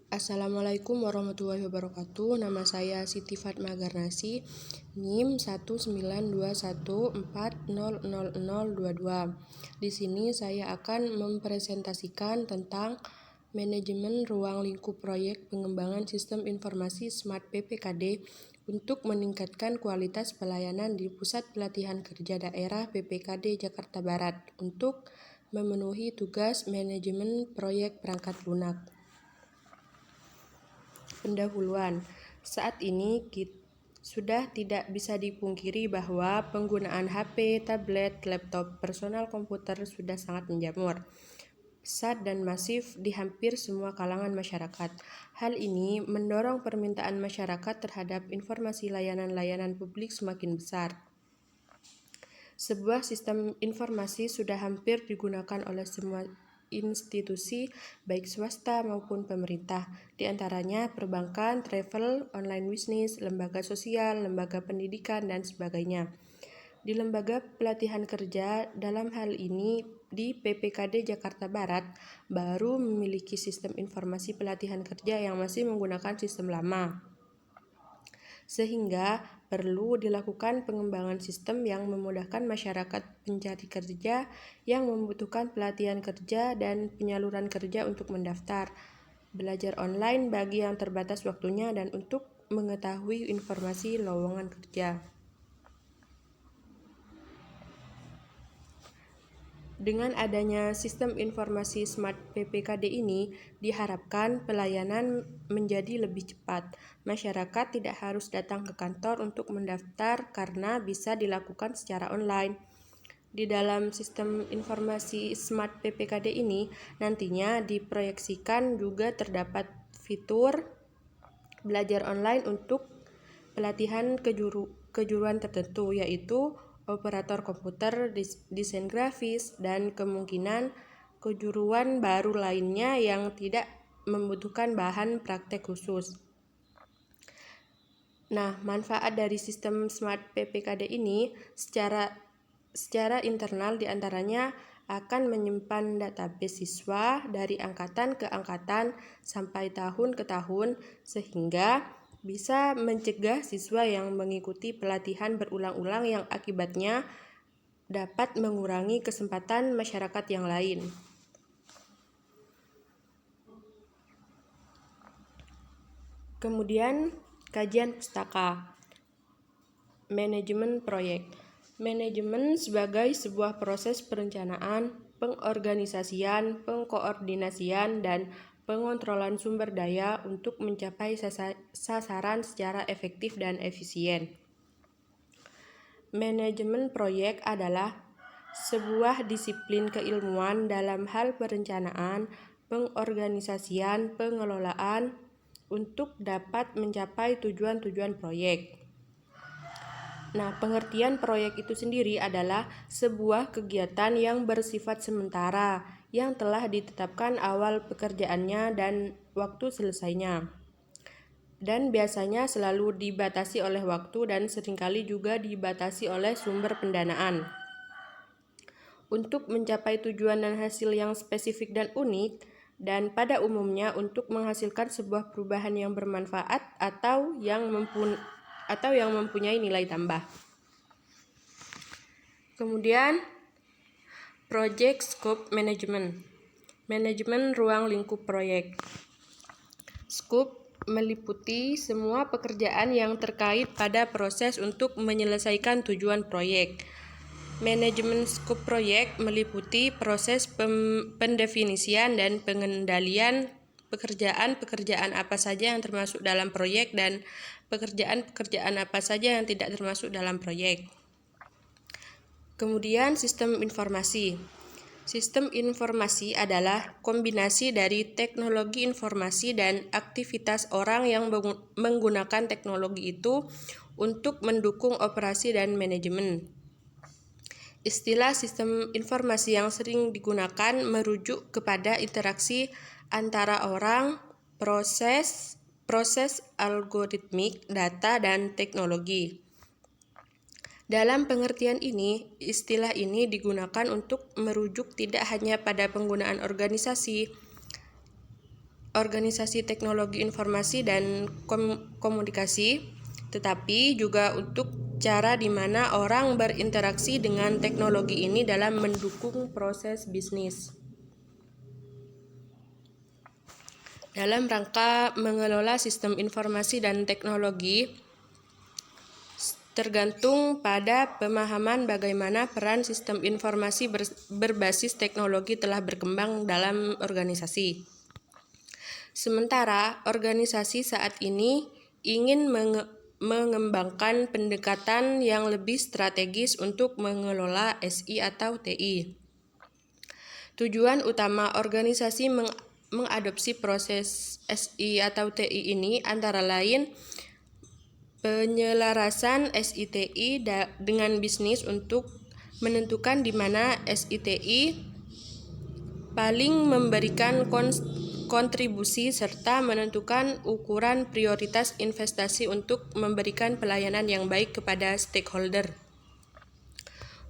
Assalamualaikum warahmatullahi wabarakatuh. Nama saya Siti Fatma Garnasi, NIM 19214000022. Di sini saya akan mempresentasikan tentang manajemen ruang lingkup proyek pengembangan sistem informasi Smart PPKD untuk meningkatkan kualitas pelayanan di Pusat Pelatihan Kerja Daerah PPKD Jakarta Barat untuk memenuhi tugas manajemen proyek perangkat lunak. Pendahuluan. Saat ini sudah tidak bisa dipungkiri bahwa penggunaan HP, tablet, laptop, personal komputer sudah sangat menjamur, pesat dan masif di hampir semua kalangan masyarakat. Hal ini mendorong permintaan masyarakat terhadap informasi layanan-layanan publik semakin besar. Sebuah sistem informasi sudah hampir digunakan oleh semua institusi, baik swasta maupun pemerintah, di antaranya perbankan, travel, online bisnis, lembaga sosial, lembaga pendidikan, dan sebagainya. Di lembaga pelatihan kerja, dalam hal ini di PPKD Jakarta Barat, baru memiliki sistem informasi pelatihan kerja yang masih menggunakan sistem lama. Sehingga perlu dilakukan pengembangan sistem yang memudahkan masyarakat pencari kerja yang membutuhkan pelatihan kerja dan penyaluran kerja untuk mendaftar, belajar online bagi yang terbatas waktunya, dan untuk mengetahui informasi lowongan kerja. Dengan adanya sistem informasi Smart PPKD ini, diharapkan pelayanan menjadi lebih cepat. Masyarakat tidak harus datang ke kantor untuk mendaftar karena bisa dilakukan secara online. Di dalam sistem informasi Smart PPKD ini, nantinya diproyeksikan juga terdapat fitur belajar online untuk pelatihan kejuruan tertentu, yaitu operator komputer, desain grafis, dan kemungkinan kejuruan baru lainnya yang tidak membutuhkan bahan praktek khusus. Nah, manfaat dari sistem Smart PPKD ini secara internal diantaranya akan menyimpan database siswa dari angkatan ke angkatan sampai tahun ke tahun, sehingga bisa mencegah siswa yang mengikuti pelatihan berulang-ulang yang akibatnya dapat mengurangi kesempatan masyarakat yang lain. Kemudian, kajian pustaka. Manajemen proyek. Manajemen sebagai sebuah proses perencanaan, pengorganisasian, pengkoordinasian, dan pengontrolan sumber daya untuk mencapai sasaran secara efektif dan efisien. Manajemen proyek adalah sebuah disiplin keilmuan dalam hal perencanaan, pengorganisasian, pengelolaan untuk dapat mencapai tujuan-tujuan proyek. Nah, pengertian proyek itu sendiri adalah sebuah kegiatan yang bersifat sementara yang telah ditetapkan awal pekerjaannya dan waktu selesainya, dan biasanya selalu dibatasi oleh waktu dan seringkali juga dibatasi oleh sumber pendanaan. Untuk mencapai tujuan dan hasil yang spesifik dan unik, dan pada umumnya untuk menghasilkan sebuah perubahan yang bermanfaat atau yang mempunyai nilai tambah. Kemudian, Project Scope Management. Manajemen ruang lingkup proyek. Scope meliputi semua pekerjaan yang terkait pada proses untuk menyelesaikan tujuan proyek. Manajemen skop proyek meliputi proses pendefinisian dan pengendalian pekerjaan-pekerjaan apa saja yang termasuk dalam proyek dan pekerjaan-pekerjaan apa saja yang tidak termasuk dalam proyek. Kemudian sistem informasi. Sistem informasi adalah kombinasi dari teknologi informasi dan aktivitas orang yang menggunakan teknologi itu untuk mendukung operasi dan manajemen. Istilah sistem informasi yang sering digunakan merujuk kepada interaksi antara orang, proses algoritmik, data, dan teknologi. Dalam pengertian ini, istilah ini digunakan untuk merujuk tidak hanya pada penggunaan organisasi organisasi teknologi informasi dan komunikasi, tetapi juga untuk cara di mana orang berinteraksi dengan teknologi ini dalam mendukung proses bisnis. Dalam rangka mengelola sistem informasi dan teknologi, tergantung pada pemahaman bagaimana peran sistem informasi berbasis teknologi telah berkembang dalam organisasi. Sementara organisasi saat ini ingin mengembangkan pendekatan yang lebih strategis untuk mengelola SI atau TI. Tujuan utama organisasi mengadopsi proses SI atau TI ini antara lain penyelarasan SITI dengan bisnis untuk menentukan di mana SITI paling memberikan kontribusi serta menentukan ukuran prioritas investasi untuk memberikan pelayanan yang baik kepada stakeholder.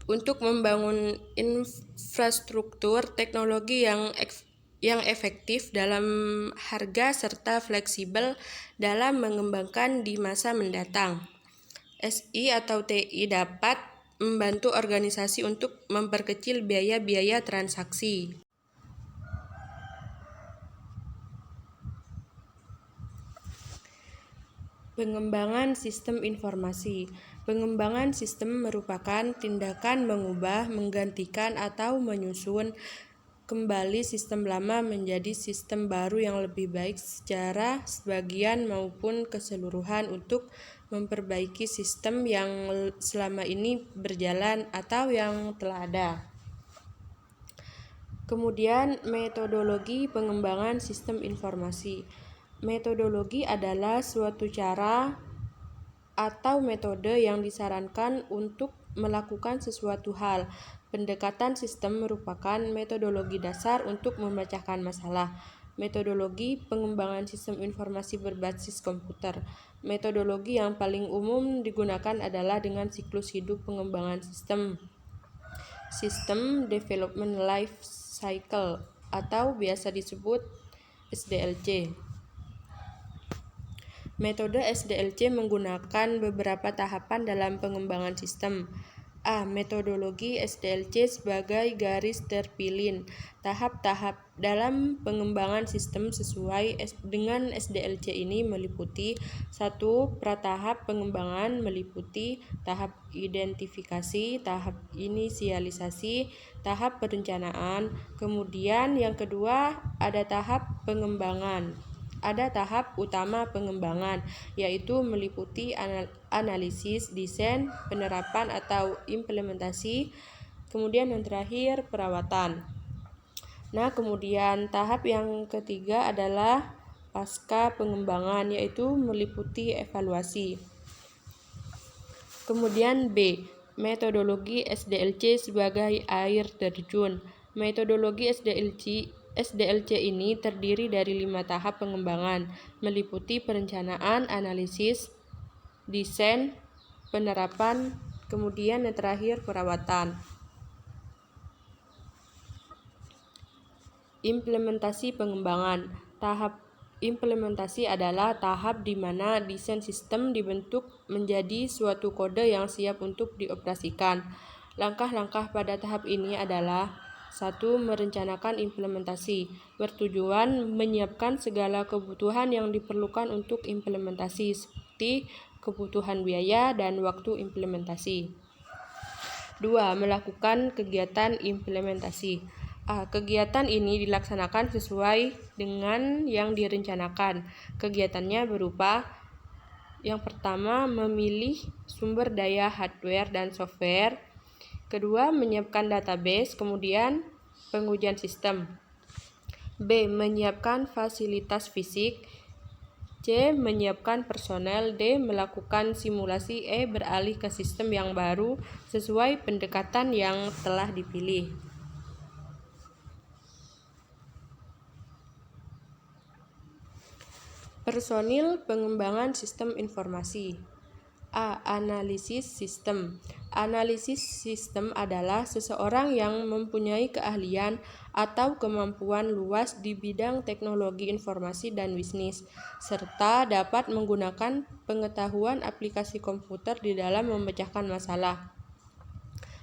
Untuk membangun infrastruktur teknologi yang efektif dalam harga serta fleksibel dalam mengembangkan di masa mendatang. SI atau TI dapat membantu organisasi untuk memperkecil biaya-biaya transaksi. Pengembangan sistem informasi. Pengembangan sistem merupakan tindakan mengubah, menggantikan, atau menyusun kembali sistem lama menjadi sistem baru yang lebih baik secara sebagian maupun keseluruhan untuk memperbaiki sistem yang selama ini berjalan atau yang telah ada. Kemudian, metodologi pengembangan sistem informasi. Metodologi adalah suatu cara atau metode yang disarankan untuk melakukan sesuatu hal. Pendekatan sistem merupakan metodologi dasar untuk memecahkan masalah. Metodologi pengembangan sistem informasi berbasis komputer. Metodologi yang paling umum digunakan adalah dengan siklus hidup pengembangan sistem. System Development Life Cycle atau biasa disebut SDLC. Metode SDLC menggunakan beberapa tahapan dalam pengembangan sistem. A. Metodologi SDLC sebagai garis terpilih. Tahap-tahap dalam pengembangan sistem sesuai dengan SDLC ini meliputi 1. Pratahap pengembangan meliputi tahap identifikasi, tahap inisialisasi, tahap perencanaan. Kemudian yang kedua ada tahap pengembangan. Ada tahap utama pengembangan, yaitu meliputi analisis, desain, penerapan atau implementasi, kemudian yang terakhir perawatan. Nah, kemudian tahap yang ketiga adalah pasca pengembangan, yaitu meliputi evaluasi. Kemudian B. Metodologi SDLC sebagai air terjun. Metodologi SDLC ini terdiri dari 5 tahap pengembangan, meliputi perencanaan, analisis, desain, penerapan, kemudian yang terakhir perawatan. Implementasi pengembangan. Tahap implementasi adalah tahap di mana desain sistem dibentuk menjadi suatu kode yang siap untuk dioperasikan. Langkah-langkah pada tahap ini adalah 1. Merencanakan implementasi, bertujuan menyiapkan segala kebutuhan yang diperlukan untuk implementasi, seperti kebutuhan biaya dan waktu implementasi. 2. Melakukan kegiatan implementasi. Kegiatan ini dilaksanakan sesuai dengan yang direncanakan. Kegiatannya berupa yang pertama, memilih sumber daya hardware dan software. Kedua, menyiapkan database, kemudian pengujian sistem. B. Menyiapkan fasilitas fisik. C. Menyiapkan personel. D. Melakukan simulasi. E. Beralih ke sistem yang baru sesuai pendekatan yang telah dipilih. Personil pengembangan sistem informasi. A. Analisis sistem. Analisis sistem adalah seseorang yang mempunyai keahlian atau kemampuan luas di bidang teknologi informasi dan bisnis, serta dapat menggunakan pengetahuan aplikasi komputer di dalam memecahkan masalah.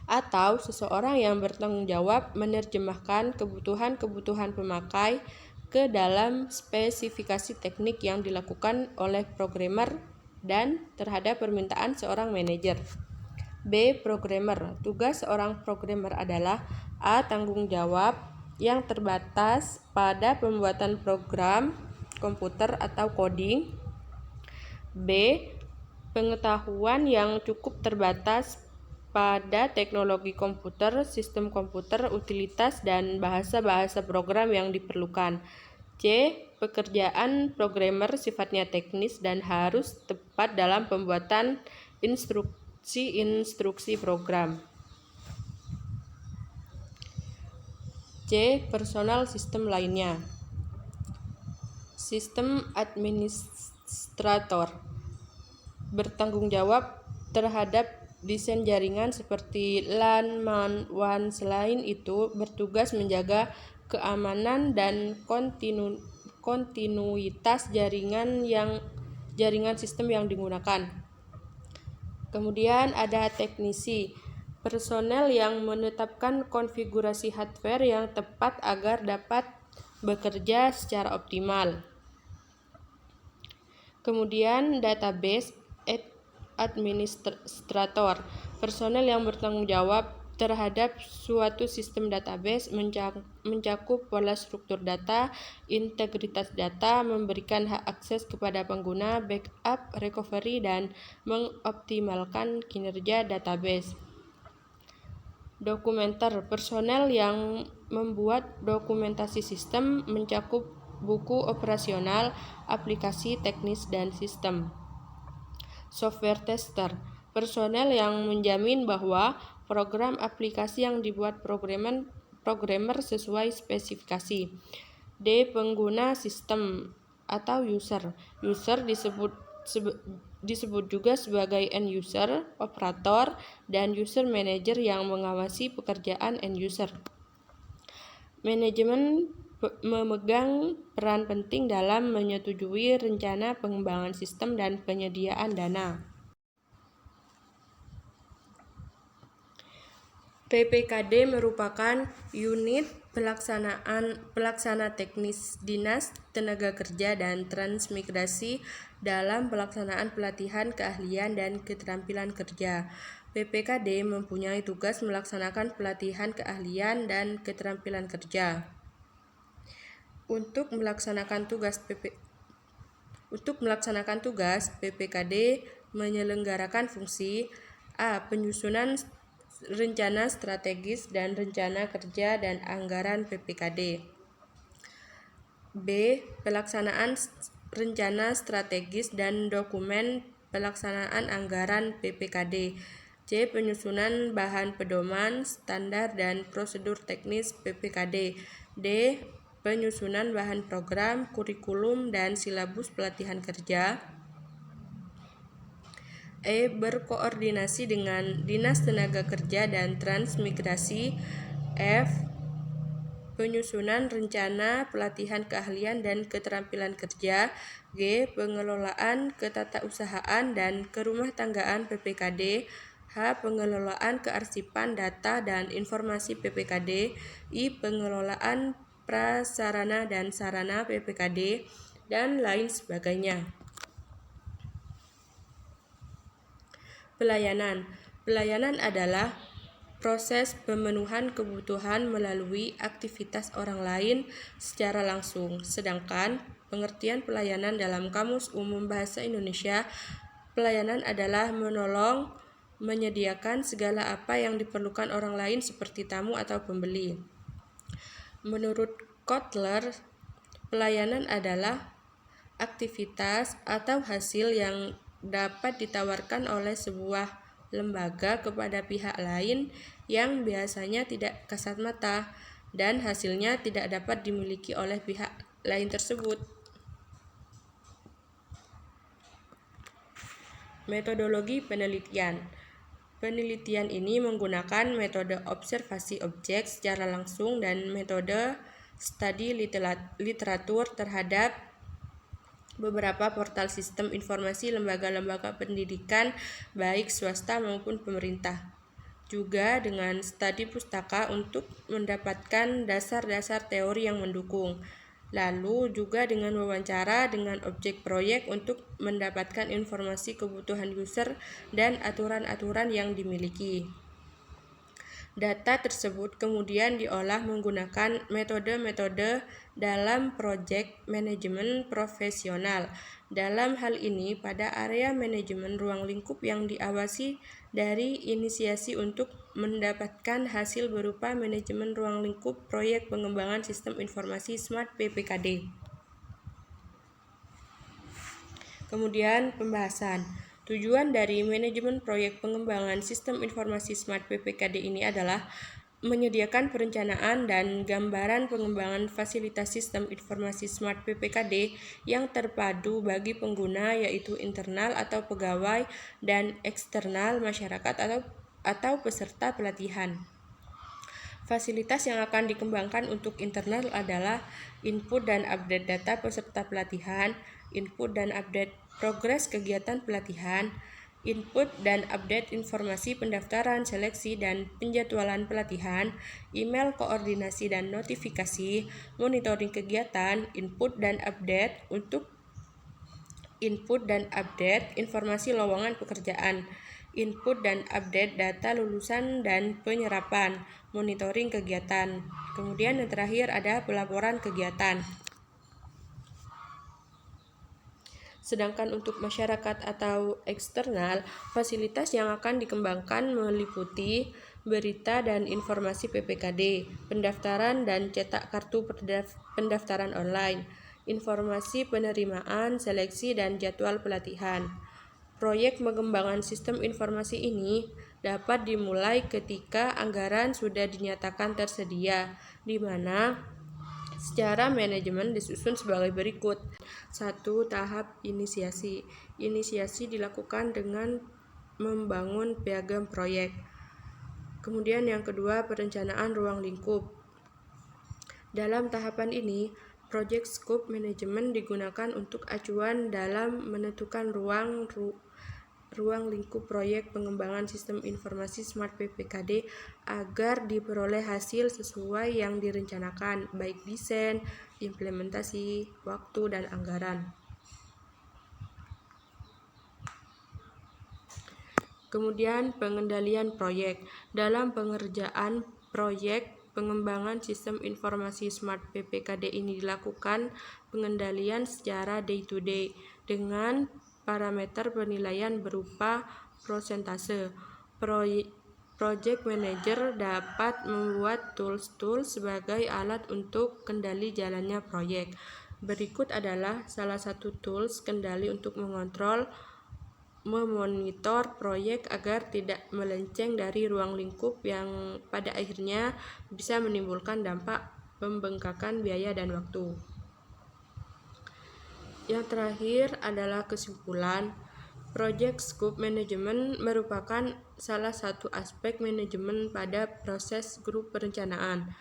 Atau seseorang yang bertanggung jawab menerjemahkan kebutuhan-kebutuhan pemakai ke dalam spesifikasi teknik yang dilakukan oleh programmer dan terhadap permintaan seorang manajer. B. Programmer. Tugas seorang programmer adalah A. Tanggung jawab yang terbatas pada pembuatan program komputer atau coding. B. Pengetahuan yang cukup terbatas pada teknologi komputer, sistem komputer, utilitas, dan bahasa-bahasa program yang diperlukan. C. Pekerjaan programmer sifatnya teknis dan harus tepat dalam pembuatan instruksi program. C. Personal sistem lainnya. Sistem administrator bertanggung jawab terhadap desain jaringan seperti LAN, MAN, WAN. Selain itu, bertugas menjaga keamanan dan kontinuitas jaringan sistem yang digunakan. Kemudian ada teknisi, personel yang menetapkan konfigurasi hardware yang tepat agar dapat bekerja secara optimal. Kemudian database administrator, personel yang bertanggung jawab terhadap suatu sistem database, mencakup pola struktur data, integritas data, memberikan hak akses kepada pengguna, backup, recovery, dan mengoptimalkan kinerja database. Dokumenter, personel yang membuat dokumentasi sistem, mencakup buku operasional, aplikasi teknis, dan sistem. Software tester, personel yang menjamin bahwa program aplikasi yang dibuat programmer sesuai spesifikasi. D. Pengguna sistem atau user. User disebut juga sebagai end user, operator, dan user manager yang mengawasi pekerjaan end user. Manajemen memegang peran penting dalam menyetujui rencana pengembangan sistem dan penyediaan dana. PPKD merupakan unit pelaksana teknis Dinas Tenaga Kerja dan Transmigrasi dalam pelaksanaan pelatihan keahlian dan keterampilan kerja. PPKD mempunyai tugas melaksanakan pelatihan keahlian dan keterampilan kerja. Untuk melaksanakan tugas, PPKD menyelenggarakan fungsi A. Penyusunan rencana strategis dan rencana kerja dan anggaran PPKD. B. Pelaksanaan rencana strategis dan dokumen pelaksanaan anggaran PPKD. C. Penyusunan bahan pedoman, standar, dan prosedur teknis PPKD. D. Penyusunan bahan program, kurikulum, dan silabus pelatihan kerja. E. Berkoordinasi dengan Dinas Tenaga Kerja dan Transmigrasi. F. Penyusunan rencana pelatihan keahlian dan keterampilan kerja. G. Pengelolaan ketatausahaan dan kerumah tanggaan PPKD. H. Pengelolaan kearsipan data dan informasi PPKD. I. Pengelolaan prasarana dan sarana PPKD, dan lain sebagainya. Pelayanan adalah proses pemenuhan kebutuhan melalui aktivitas orang lain secara langsung. Sedangkan pengertian pelayanan dalam Kamus Umum Bahasa Indonesia, pelayanan adalah menolong, menyediakan segala apa yang diperlukan orang lain seperti tamu atau pembeli. Menurut Kotler, pelayanan adalah aktivitas atau hasil yang dapat ditawarkan oleh sebuah lembaga kepada pihak lain yang biasanya tidak kasat mata, dan hasilnya tidak dapat dimiliki oleh pihak lain tersebut. Metodologi penelitian. Penelitian ini menggunakan metode observasi objek secara langsung dan metode studi literatur terhadap beberapa portal sistem informasi lembaga-lembaga pendidikan baik swasta maupun pemerintah. Juga dengan studi pustaka untuk mendapatkan dasar-dasar teori yang mendukung. Lalu juga dengan wawancara dengan objek proyek untuk mendapatkan informasi kebutuhan user dan aturan-aturan yang dimiliki. Data tersebut kemudian diolah menggunakan metode-metode dalam project manajemen profesional. Dalam hal ini, pada area manajemen ruang lingkup yang diawasi dari inisiasi untuk mendapatkan hasil berupa manajemen ruang lingkup proyek pengembangan sistem informasi Smart PPKD. Kemudian pembahasan. Tujuan dari manajemen proyek pengembangan sistem informasi Smart PPKD ini adalah menyediakan perencanaan dan gambaran pengembangan fasilitas sistem informasi Smart PPKD yang terpadu bagi pengguna, yaitu internal atau pegawai dan eksternal masyarakat atau peserta pelatihan. Fasilitas yang akan dikembangkan untuk internal adalah input dan update data peserta pelatihan, input dan update progres kegiatan pelatihan, input dan update informasi pendaftaran, seleksi, dan penjadwalan pelatihan, email koordinasi dan notifikasi, monitoring kegiatan, input dan update informasi lowongan pekerjaan, input dan update data lulusan dan penyerapan, monitoring kegiatan. Kemudian yang terakhir ada pelaporan kegiatan. Sedangkan untuk masyarakat atau eksternal, fasilitas yang akan dikembangkan meliputi berita dan informasi PPKD, pendaftaran dan cetak kartu pendaftaran online, informasi penerimaan, seleksi, dan jadwal pelatihan. Proyek pengembangan sistem informasi ini dapat dimulai ketika anggaran sudah dinyatakan tersedia, di mana secara manajemen disusun sebagai berikut. 1. Tahap inisiasi. Inisiasi dilakukan dengan membangun piagam proyek. Kemudian yang kedua, perencanaan ruang lingkup. Dalam tahapan ini, project scope management digunakan untuk acuan dalam menentukan ruang lingkup proyek pengembangan sistem informasi Smart PPKD agar diperoleh hasil sesuai yang direncanakan, baik desain, implementasi, waktu, dan anggaran. Kemudian pengendalian proyek. Dalam pengerjaan proyek pengembangan sistem informasi Smart PPKD ini dilakukan pengendalian secara day-to-day dengan parameter penilaian berupa prosentase. Project Manager dapat membuat tools sebagai alat untuk kendali jalannya proyek. Berikut adalah salah satu tools kendali untuk memonitor proyek agar tidak melenceng dari ruang lingkup yang pada akhirnya bisa menimbulkan dampak pembengkakan biaya dan waktu. Yang terakhir adalah kesimpulan. Project Scope Management merupakan salah satu aspek manajemen pada proses grup perencanaan.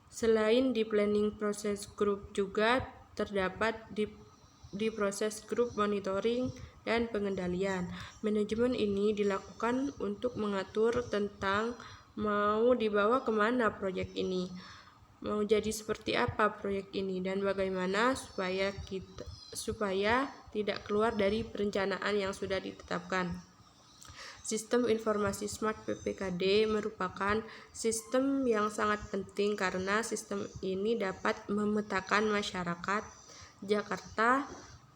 Selain di planning proses grup, juga terdapat di proses grup monitoring dan pengendalian. Manajemen ini dilakukan untuk mengatur tentang mau dibawa kemana proyek ini, mau jadi seperti apa proyek ini, dan bagaimana supaya tidak keluar dari perencanaan yang sudah ditetapkan. Sistem informasi Smart PPKD merupakan sistem yang sangat penting karena sistem ini dapat memetakan masyarakat Jakarta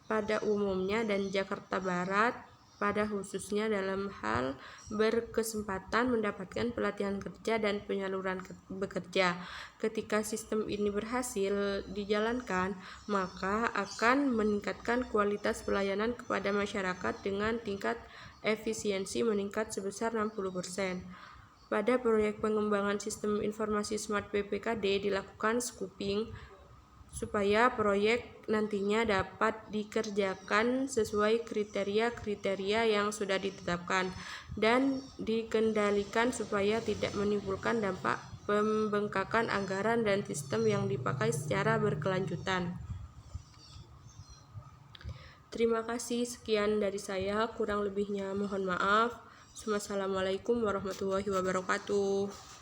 pada umumnya dan Jakarta Barat pada khususnya dalam hal berkesempatan mendapatkan pelatihan kerja dan penyaluran bekerja. Ketika sistem ini berhasil dijalankan, maka akan meningkatkan kualitas pelayanan kepada masyarakat dengan tingkat efisiensi meningkat sebesar 60%. Pada proyek pengembangan sistem informasi Smart PPKD dilakukan scoping supaya proyek nantinya dapat dikerjakan sesuai kriteria-kriteria yang sudah ditetapkan dan dikendalikan supaya tidak menimbulkan dampak pembengkakan anggaran dan sistem yang dipakai secara berkelanjutan. Terima kasih, sekian dari saya, kurang lebihnya mohon maaf. Wassalamualaikum warahmatullahi wabarakatuh.